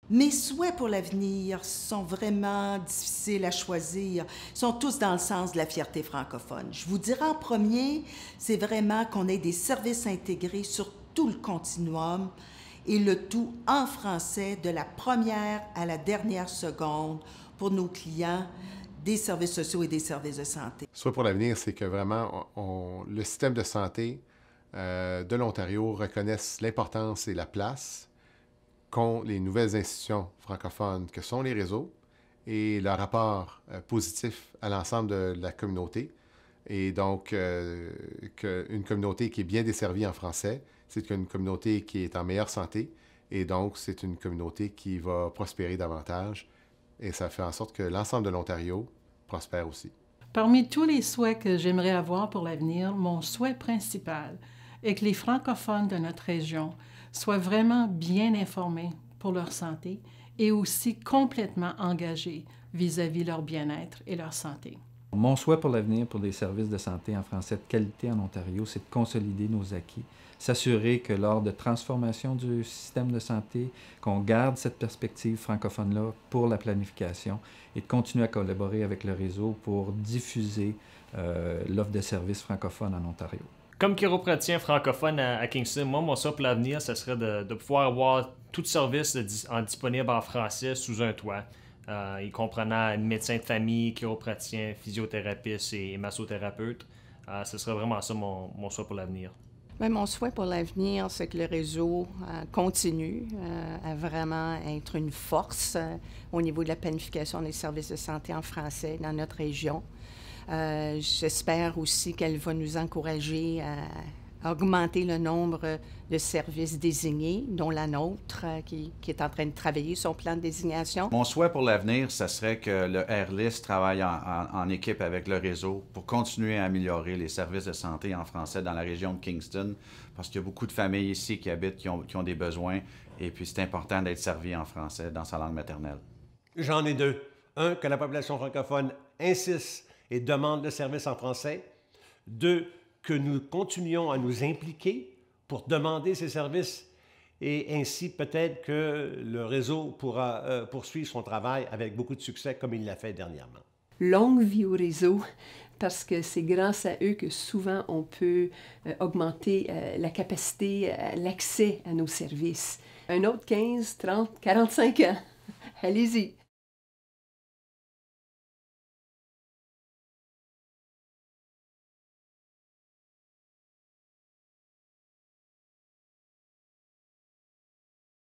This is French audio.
Mes souhaits pour l'avenir sont vraiment difficiles à choisir. Ils sont tous dans le sens de la fierté francophone. Je vous dirais en premier, c'est vraiment qu'on ait des services intégrés sur tout le continuum et le tout en français de la première à la dernière seconde pour nos clients des services sociaux et des services de santé. Soit pour l'avenir, c'est que vraiment le système de santé de l'Ontario reconnaisse l'importance et la place qu'ont les nouvelles institutions francophones que sont les réseaux et leur rapport positif à l'ensemble de la communauté. Et donc, une communauté qui est bien desservie en français, c'est une communauté qui est en meilleure santé et donc c'est une communauté qui va prospérer davantage et ça fait en sorte que l'ensemble de l'Ontario prospère aussi. Parmi tous les souhaits que j'aimerais avoir pour l'avenir, mon souhait principal est que les francophones de notre région soient vraiment bien informés pour leur santé et aussi complètement engagés vis-à-vis leur bien-être et leur santé. Mon souhait pour l'avenir pour les services de santé en français de qualité en Ontario, c'est de consolider nos acquis, s'assurer que lors de transformation du système de santé, qu'on garde cette perspective francophone-là pour la planification et de continuer à collaborer avec le réseau pour diffuser l'offre de services francophones en Ontario. Comme chiropraticien francophone à Kingston, moi, mon souhait pour l'avenir, ce serait de pouvoir avoir tout service disponible en français sous un toit. Y comprenant médecin de famille, chiropraticien, physiothérapeute et massothérapeute. Ce serait vraiment ça mon souhait pour l'avenir. Bien, mon souhait pour l'avenir, c'est que le réseau continue à vraiment être une force au niveau de la planification des services de santé en français dans notre région. J'espère aussi qu'elle va nous encourager à augmenter le nombre de services désignés, dont la nôtre, qui est en train de travailler son plan de désignation. Mon souhait pour l'avenir, ce serait que le AirList travaille en équipe avec le réseau pour continuer à améliorer les services de santé en français dans la région de Kingston, parce qu'il y a beaucoup de familles ici qui habitent, qui ont des besoins, et puis c'est important d'être servi en français dans sa langue maternelle. J'en ai deux. Un, que la population francophone insiste et demande le service en français. Deux, que nous continuions à nous impliquer pour demander ces services et ainsi peut-être que le réseau pourra poursuivre son travail avec beaucoup de succès comme il l'a fait dernièrement. Longue vie au réseau, parce que c'est grâce à eux que souvent on peut augmenter la capacité, l'accès à nos services. Un autre 15, 30, 45 ans. Allez-y!